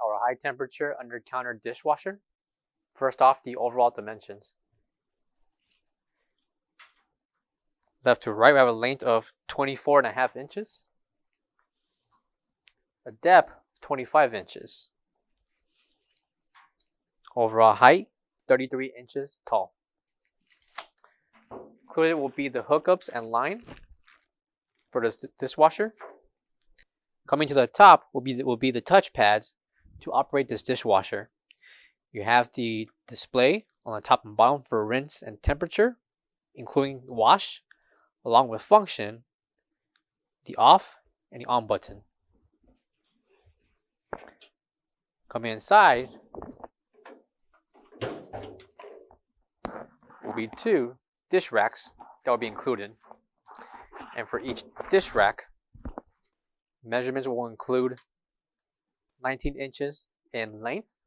our high temperature under counter dishwasher. First off, the overall dimensions. Left to right, we have a length of 24.5 inches. A depth, 25 inches. Overall height, 33 inches tall. Included will be the hookups and line for this dishwasher. Coming to the top will be the touch pads to operate this dishwasher. You have the display on the top and bottom for rinse and temperature, including wash, along with function, the off and the on button. Coming inside will be 2 dish racks that will be included. And for each dish rack, measurements will include 19 inches in length,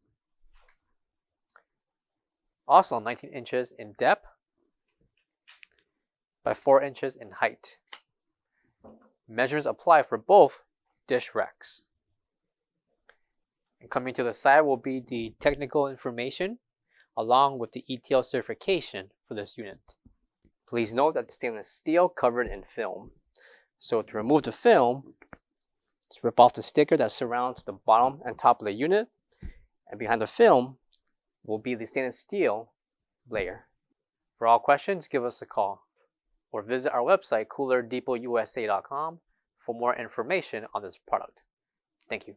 also 19 inches in depth, by 4 inches in height. Measurements apply for both dish racks. And coming to the side will be the technical information along with the ETL certification for this unit. Please note that the stainless steel covered in film. So to remove the film, just rip off the sticker that surrounds the bottom and top of the unit, and behind the film will be the stainless steel layer. For all questions, give us a call or visit our website coolerdepotUSA.com for more information on this product. Thank you.